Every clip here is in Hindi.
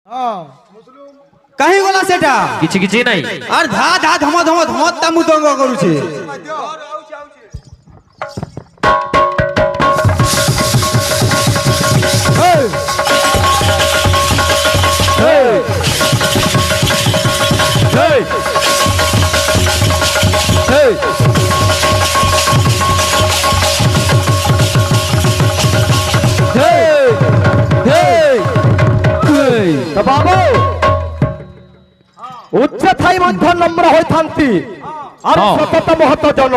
कहीं गला सेटा किछि किछि नाही और धा धा धम धम धमत्ता मुदंग करूछे बाबू उच्च थाई मध्य नम्र होइथांती और सतत महत जन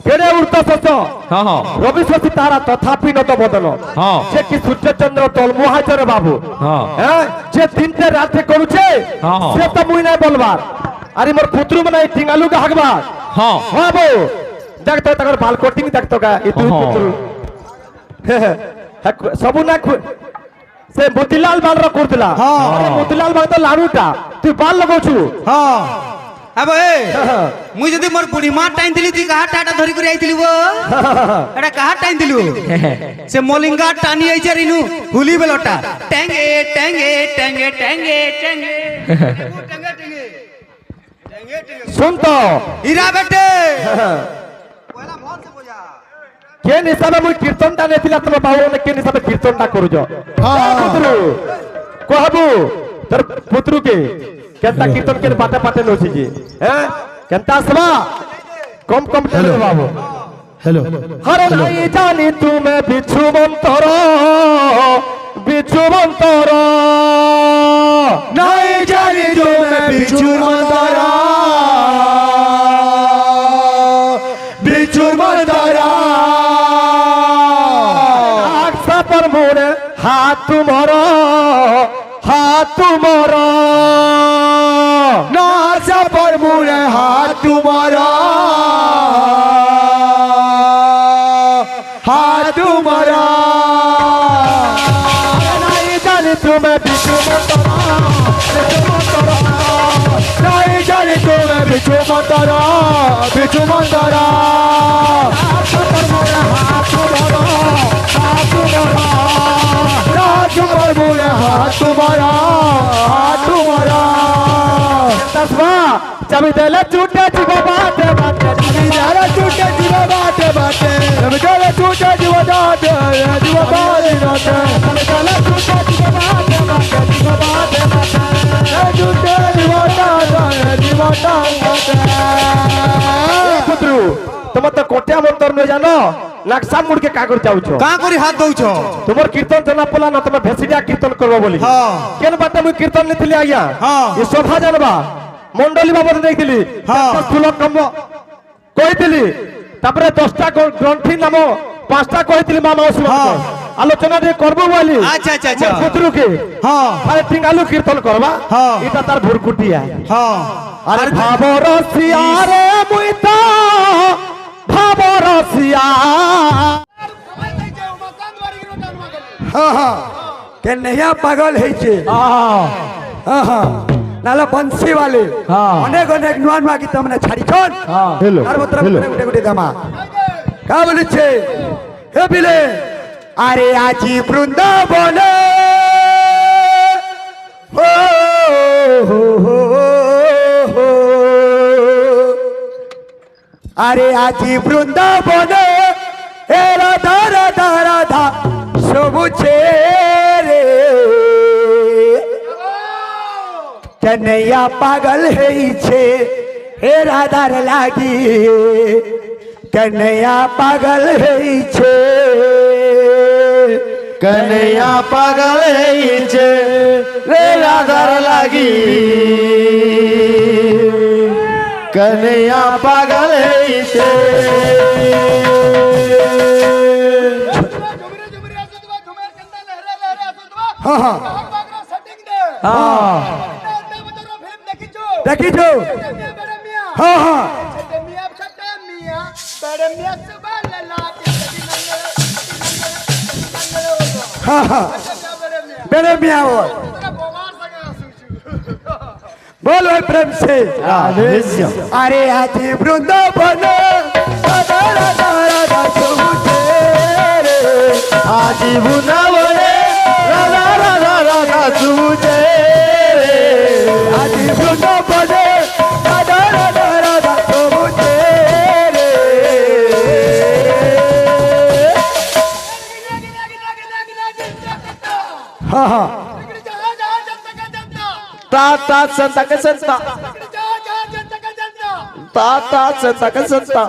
केड़े उर्त सस हां हां रवि शशि तारा तथापि न तो बदन हां जे कि सूर्य चंद्र तल मुहाचर बाबू हां हैं जे दिनते राते करूछे हां से तो मुई नै बोलबार अरे मोर पुत्रु मने टिंगालु का हकबार हां हां बो देख तो तकर बाल कोटिंग देख तो का ई तू पुत्रु सबु ना से मोतीलाल बाल रो करतला अरे मोतीलाल बाल तो लाडूटा तू बाल लगाउछु हां अब ए मुई जदी मोर बुढ़ी मां टाइम दिली ती कहा टाटा धरी कर आइतिली वो एटा कहा टाइम दिलु से मोलिंगा टानी आइचे रिनु हुली बेलटा टेंगे टेंगे टेंगे टेंगे टेंगे सुन तो हीरा बेटे पहला मोर से बोजा के हिसाब मुई कीर्तन ता नेथिला तम बाबू ने के हिसाब कीर्तन ता करूजो हां पुत्रु कहबू तर पुत्रु के केता कीर्तन के बाटे बाटे लोछि जी हैं केता सवा कम कम चले बाबू हेलो हर नहीं जानी तू मैं बिच्छू मंतर नहीं जानी तू मैं बिच्छू मंतर पर मोरे हाथ तुमरो नासा पर मोरे हाथ तुमरो नहीं जानी तुम्हें बिच्छू नहीं जानी तुम्हें बिच्छू मंतरा जब दिल छूटे जीव बाटे बाटे छूटे जीव बाटे बाटे जब दिल छूटे जीव बाटे जीव बाटे दिल छूटे जीव बाटे बाटे जीव बाटे छूटे जीव बाटे पुत्रु तुम तो कोटिया मंत्र न जानो नक्शा मुड़ के कागर जाउछो का करी हाथ दउछो तुमर कीर्तन जना पला न तुम भेसिडिया कीर्तन करबो बोली हां केन बाटे मु कीर्तन लेथिली आज्ञा हां ये शोभा जानबा मंडली बाबा देखिली हां फूल कम कहितली तापरे 10टा ग्रंथि नाम 5टा कहितली मामा उसम आलोचना रे करबो बोली अच्छा अच्छा अच्छा पुत्रु के हां अरे टिंगालु कीर्तन करबा हां इटा तार भुरकुटिया हां अरे भाव रसिया रे मुइता भाव रसिया हां हां के नया पागल है छे हां हां नाला बंसी वाले अनेक अनेक नुआ नुआ गीत हमने छाड़ी छोड़ हेलो और मतलब गुटे गुटे दमा का बोले छे हे बिले अरे आजी वृंदावन हो अरे आजी वृंदावन हे राधा राधा राधा सबु छे रे कन्हैया पागल है छे हे राधार लागी कन्हैया पागल है छे कन्हैया पागल है छे रे राधार लागी कन्हैया पागल है छे हाँ हाँ हाँ देखी जो हाँ हाँ हाँ हाँ मेरे मियाँ बोल भाई प्रेम से अरे आज वृंदावन आज वृंदावन राधा राधा राधा तुझे ता ता संता के संता ता ता संता के संता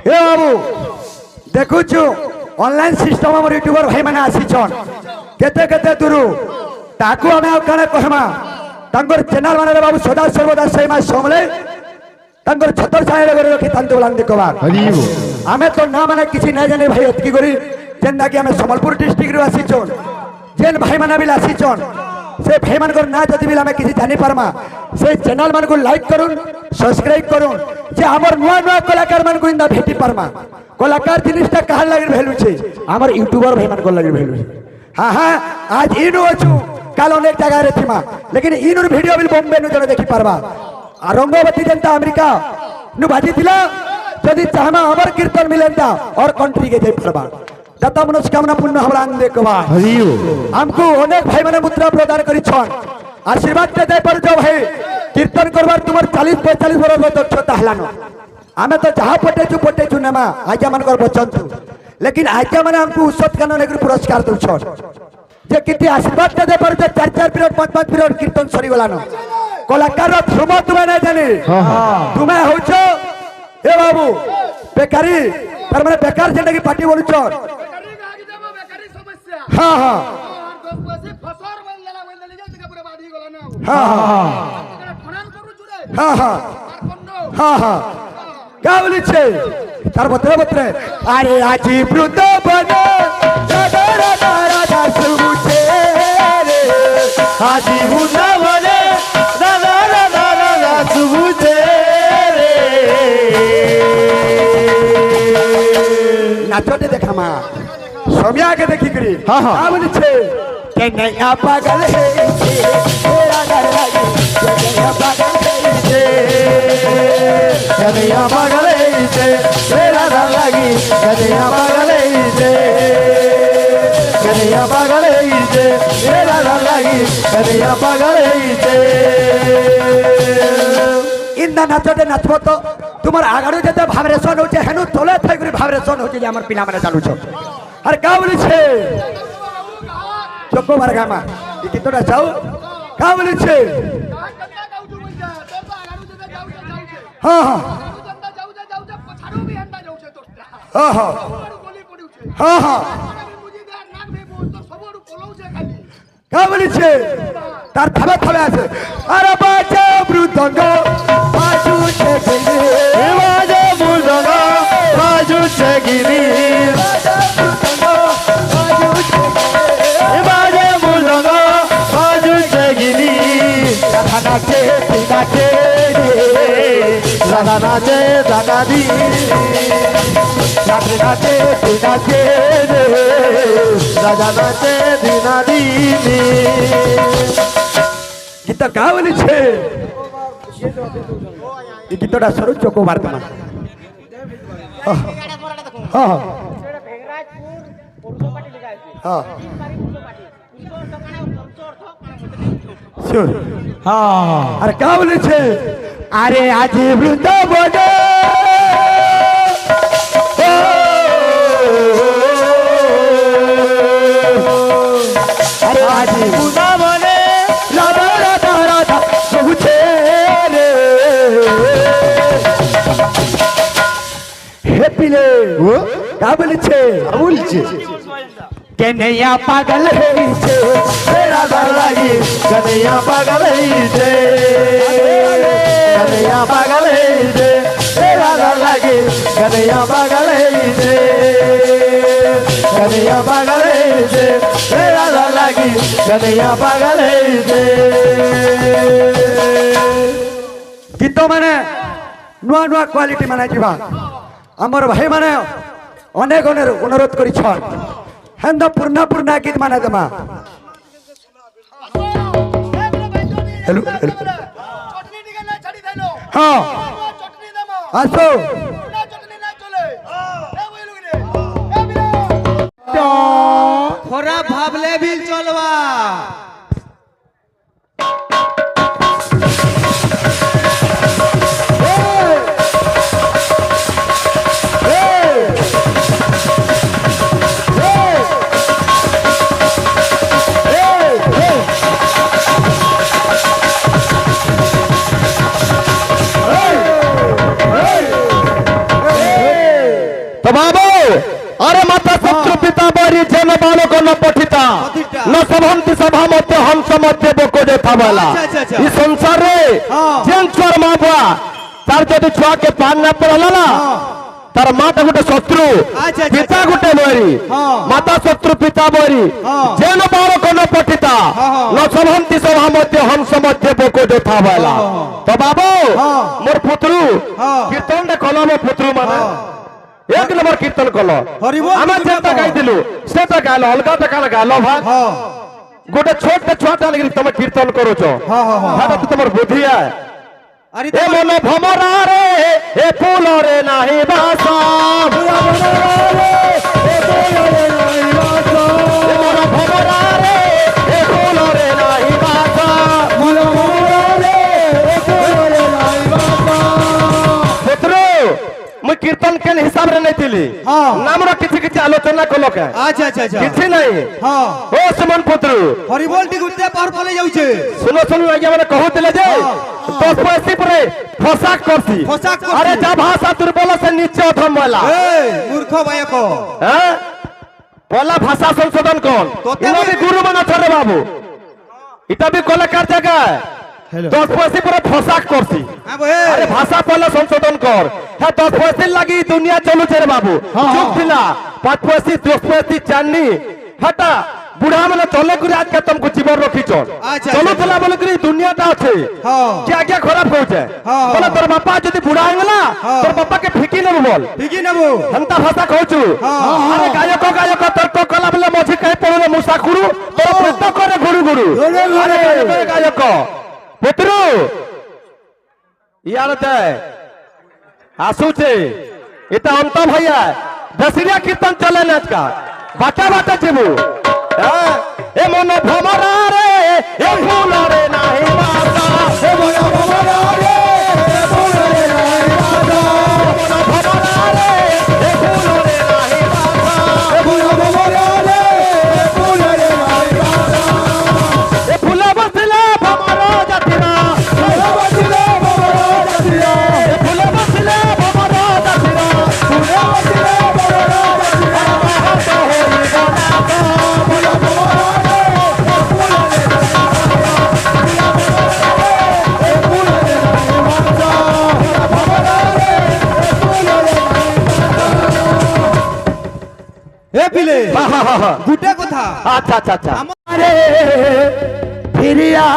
हे बाबू देखुछु ऑनलाइन सिस्टम हमर यूट्यूबर भाई माने आसीछन केते केते दूरु ताकू हमें कने कहमा तांगर चैनल माने बाबू सदा सर्वदा सेमा समले तांगर छतर छाया रे रखि तांतो लान देखबा हमें तो ना माने किछि नै जाने भाई अतकी करी जेंदा कि हमें संबलपुर डिस्ट्रिक्ट रो आसीछन जेन भाई माने बिल आसीछन से भाई मान को ना जति बिल हमें किछि जानि परमा से चैनल मान को लाइक करूं सब्सक्राइब करूं जे हमर नुवा नुवा कलाकार मान को इंदा भेटी परमा कलाकार जिनिसटा कहार लागि भेलु छै हमर यूट्यूबर भाई मान को लागि भेलु हां हां आज इनो अछु काल अनेक जगह रे थिमा लेकिन इनर वीडियो बिल बॉम्बे नु जने देखि परबा आ रंगवती जनता अमेरिका नु बाजी थिला जदि चाहमा हमर कीर्तन मिलेंता और कंट्री के जाई परबा दत्ता मनोकामना पूर्ण हमरा देखबा हमको अनेक भाई माने मुद्रा प्रदान करि छन आशीर्वाद दे पर जो भाई कीर्तन करबार तुमर 40 45 वर्ष दक्षता हलानो हमें तो जहाँ पटे छु नेमा आज्ञा मन कर बचन छु लेकिन आज्ञा माने हमको उत्सव कानून एक पुरस्कार दउ छन जे किति आशीर्वाद दे पर 4 पीरियड 5 पीरियड कीर्तन सरी गलानो कलाकार धर्म तुमे नै जानी तुमे होछो ए बाबू बेकारी पर माने बेकार जेटा कि पार्टी बोलु छ बेकारी समस्या हां हां फसर बन लेला बन ले जल्दी पूरा बाधी गला ना हां हां खनन करू जुरे हां हां हां हां क्या बोली छे तार बतरे अरे आजी वृंदावन राधा राधा राधा सुबुचे रे आजी वृंदावन राधा राधा राधा सुबुचे रे नाचोटे देखा मा सोमिया के देखी करी हाँ, हाँ। क्या बोली छे के नैया पागल है तेरा घर लगी के नैया पागल है कन्हैया पागल है तेरा घर लगी कन्हैया पागल है कन्हैया पागल है तेरा घर लगी कन्हैया पागल है इंदा नाचोटे नाचबो तो तुमार आगाडू जते भावरेशन होचे हेनु तोले थई करी भावरेशन होचे जे हमर पिला माने चालू छ अरे का बोली छे चोको बरगामा ई कितोटा जाऊ का बोली छे हां हां हां हां हां हां का बोली छे तार थबे थबे আছে अरे बाजे मृदंग बाजू छे गिरी बाजे मृदंग बाजू छे गिरी बाजे मृदंग बाजू छे गिरी राधा नाचे नाचे राधा नाचे राधा दी राधा नाचे नाचे राधा नाचे दीना दी गीत का बोली छे ई गीतटा सरू चोको वार्तमान हां हां हां श्योर हां अरे का बोली छे अरे आज वृंदावन अरे आज वृंदावन राधा राधा राधा सुबुचे रे हेपीले का बोली छे कन्हैया पागल है छे तेरा घर लगी कन्हैया पागल है कन्हैया पागल है तेरा घर लगी कन्हैया पागल है कन्हैया पागल है तेरा घर लगी कन्हैया पागल है गीत माने नुआ नुआ क्वालिटी माने जीवा हमर भाई माने अनेक अनेक अनुरोध करी छन हेंदा पूर्णा पूर्णा गीत माने दमा हेलो हेलो चटनी निकल छड़ी देलो हां चटनी दमा आसो चटनी ना चले ए बोई लोग रे ए बिना थोड़ा भावले भी चलवा যেন বালক ন পঠিতা পঠিতা। ন সভন্তি সভা মধ্যে হংস মধ্যে বক যথা বলা আচ্ছা, আচ্ছা, আচ্ছা। এই সংসারে হ্যাঁ। যেন ছুয়ার মা বুয়া তার যদি ছুয়াকে পান না পড়লা না হ্যাঁ। তার মাতা গোটে শত্রু আচ্ছা, আচ্ছা, পিতা আচ্ছা। গোটে বৈরি হ্যাঁ। মাতা শত্রু পিতা বৈরি হ্যাঁ। যেন বালক ন পঠিতা হ্যাঁ, হ্যাঁ। ন সভন্তি সভা মধ্যে হংস মধ্যে বক যথা বলা হ্যাঁ, হ্যাঁ। তো বাবু হ্যাঁ। মোর পুত্রু হ্যাঁ। কীর্তনটা কল মো পুত্রু মানে হ্যাঁ। এক নম্বর কীর্তন কল হরিবোল আমার কীর্তন যেটা কল। গাইছিলু সেটা গাইল অলগাটা কাল গাইল ভাগ হ্যাঁ গোটে ছোট ছুয়াটা লাগি তুমি কীর্তন করুছ হ্যাঁ, হ্যাঁ, হ্যাঁ। সেটা তো তোমার বুদ্ধি আছে আরে এ মন ভমরা রে এ ফুল রে নাহি বাসা এ মন ভমরা রে এ ফুল রে নাহি বাসা পুত্র মুই কীর্তন কেন হিসাব রে নাই থিলি হ্যাঁ। নামর কিছু কিছু আলোচনা কল কে আচ্ছা আচ্ছা আচ্ছা কিছু নাই হ্যাঁ ও সুমন পুত্র হরিবোল টি গুতে পার পলে যাউছে শুনো শুনো আজ্ঞা মানে কহুଥିଲେ যে হ্যাঁ। 10 পয়সা পরে ফসাক করছি ফসাক করছি। আরে যা ভাষা দুর্বল সে নিচে অধম বলা এই মূর্খ বায়ক হ্যাঁ পলা ভাষা সংশোধন কর তোতে ইনো আমি- भी গুরু মানা ছরে বাবু এটা भी কলাকার জায়গা হ্যালো 10 পয়সা পরে ফসাক করছি হ্যাঁ বে আরে ভাষা পলা সংশোধন কর হ্যাঁ 10 পয়সা লাগি দুনিয়া চলুছে রে বাবু হ্যাঁ, চুপ হ্যাঁ। ଥିଲା 5 পয়সা 10 পয়সা চাননি হটা বুড়া মানে চলে করে আজকে তোমাকে জীবন রখিছ আচ্ছা, চলুଥିଲା বলে করে দুনিয়াটা আছে হ্যাঁ কি আজ্ঞা খারাপ হচ্ছে হ্যাঁ, বলে হ্যাঁ। তোর বাপা যদি বুড়া হয়ে গেলা হ্যাঁ। তোর বাপাকে ফিকি নেব বল ঠিকই নেবো হেন্তা ভাষা কହୁଛୁ হ্যাঁ, আরে গায়ক গায়ক তর্ক কলা বলে মঝি কহে পড়লে মুসা খুড়ু তোর পেট করে গুড়ু গুড়ু আরে গায়ক গায়ক পুত্রু ইয়ার দে আসুছে এটা অন্ত ভাইয়া দশরিয়া কীর্তন চলে না আজকা বাটা বাটা যেবু এ মন ভমরা রে এ ফুল রে নাহি বাসা এ মন ভমরা রে এ ফুল রে নাহি বাসা এ মন ভমরা রে এ ফুল রে নাহি বাসা এ মন ভমরা রে এ ফুল রে নাহি বাসা এ ফুল বসিলে ভমরা জাতিরা ফুল বসিলে ভমরা জাতিরা এ ফুল বসিলে ভমরা জাতিরা ফুল বসিলে ভমরা জাতিরা হাত হই বনাতা ফুল ভমরা রে এ ফুল রে এ ফুল রে নাহি বাসা ভমরা রে এ ফুল রে এ পিলে হা হা হা দুটা কথা আচ্ছা আচ্ছা আচ্ছা আরে ফিরিয়া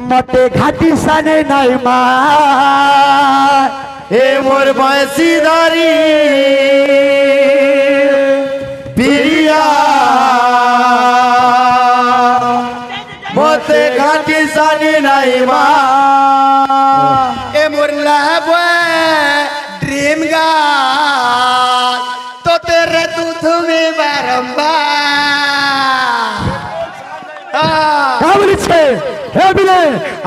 মতে ঘাটি সানে নাই মা এ মোর বয়সীদারি ফিরিয়া মতে ঘাটি সানে নাই মা এ মুরলা ড্রিম গার্ল তো তেরে দুধ মে বারম্বার কাবলিছে হে বিলে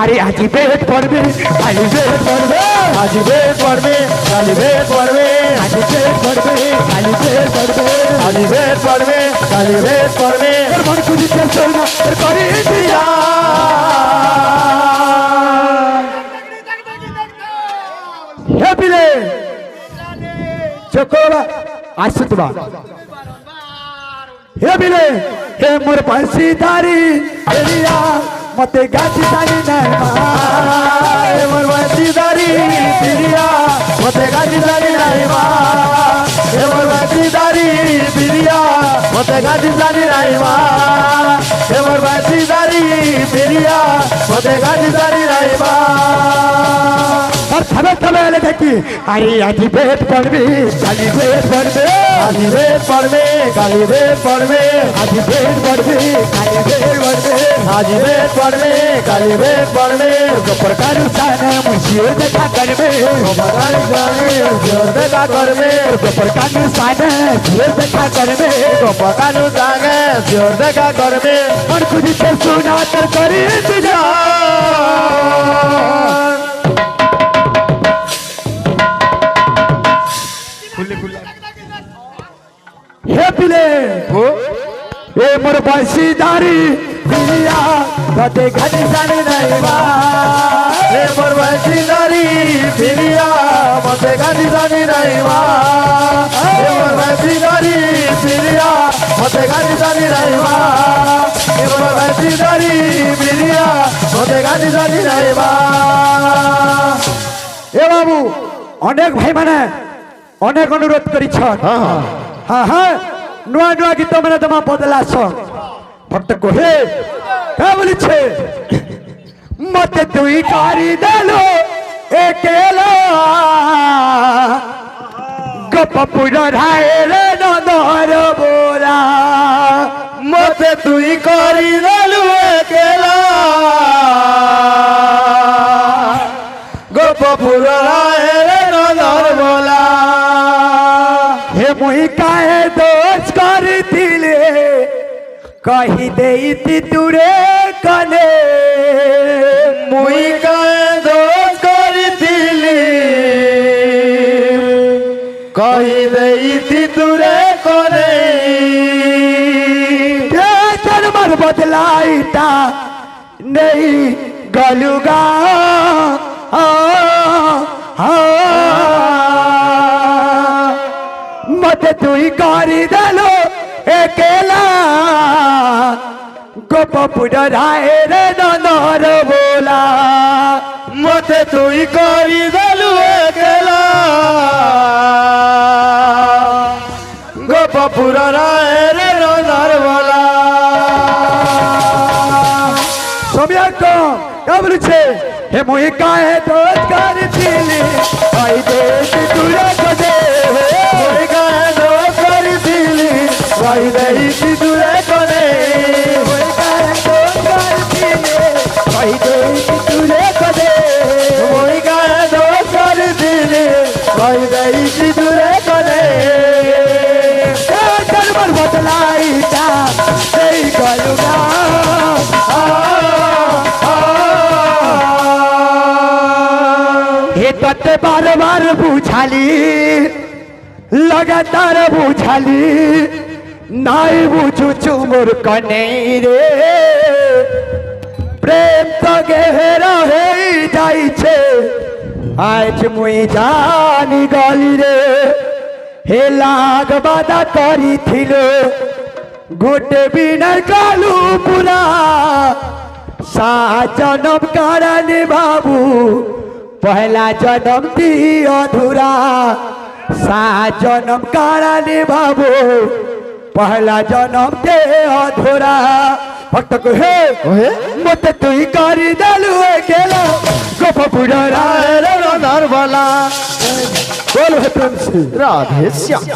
আরে আজি বেদ পড়বে কালি বেদ পড়বে আজি বেদ পড়বে কালি বেদ পড়বে আজি বেদ পড়বে কালি বেদ পড়বে আজি বেদ পড়বে কালি বেদ পড়বে এর মন খুঁজিতে সোনা এর করে দিয়া হে বিলে চকোলা আসছে তোমার হে বিলে হে মোর পাশিদারি এরিয়া মতে গাছি জানি নাই মা হে মোর পাশিদারি এরিয়া মতে গাছি জানি নাই মা হে মোর পাশিদারি এরিয়া মতে গাছি জানি নাই মা হে মোর পাশিদারি এরিয়া মতে গাছি জানি নাই মা আর থামে থামে এলে দেখি আরে আজি বেদ পড়বে কালি বেদ পড়বে আজি বেদ পড়বে কালি বেদ পড়বে আজি বেদ পড়বে কালি বেদ পড়বে আজি বেদ পড়বে কালি বেদ পড়বে প্রকার সানে মুশির দেখা করবে প্রকার সানে মুশির দেখা করবে প্রকার সানে মুশির দেখা করবে প্রকার সানে মুশির দেখা করবে আর খুঁজিতে সোনা তর করে দিলা হে পিলে এ মোর বয়সীদারি প্রিয়া মতে গাজি জানি নাই মা এ মোর বয়সী নারী প্রিয়া মতে গাজি জানি নাই মা এ মোর বয়সী নারী প্রিয়া মতে গাজি জানি নাই মা এ মোর বয়সী নারী প্রিয়া মতে গাজি জানি নাই মা এ বাবু অনেক ভাই মানে অনেক অনুরোধ করিছ হ্যাঁ হ্যাঁ নূয়া নূয়া গীত মানে তোমার বদলাছ ভক্ত কহে কে বলিছে মতে তুই কারি দেলো একেলা গপপুর রায় রে নদর বোরা মতে তুই কারি দেলো একেলা গপপুর রায় রে নদর বোলা হে মুই কাহে দোষ করিলে কহি দেইতি তুরে কনে মুই কাহে দোষ করিলি কহি দেইতি তুরে কনে জন্মর বদলাইতা নেই গলুগা মতে তুই করি দেলো একেলা গোপপুর রায় রে নদর বোলা মতে তুই করি দেলু একেলা গোপপুর রায় রে নদর বোলা সৌম্যক কে বলছে হে মুই কাহে দোষ করিলি আই দেশ তুরে কদে মুই কাহে দোষ করিলি আই দেশ তুরে কদে মুই কাহে দোষ করিলি আই দেশ তুরে কদে মুই কাহে দোষ করিলি আই দেশ তুরে কদে জন্মর বদলাইতা সেই গলুগা तते बार बार बुझाली लगातार बुझाली नाई बुझू चुमुर कने रे प्रेम तो गहरा हो जाई छे आज मुई जानी गली रे हे लाग बादा करी थिलो गोटे बिना कालू पुरा सा जनम कारण बाबू पहला जन्म दी अधूरा सा जन्म कारण बाबू पहला जन्म दे अधूरा भक्त कहे मत तुई करी देलु अकेला गोपपुर राय रे नदर वाला बोल है प्रेम से राधे श्याम।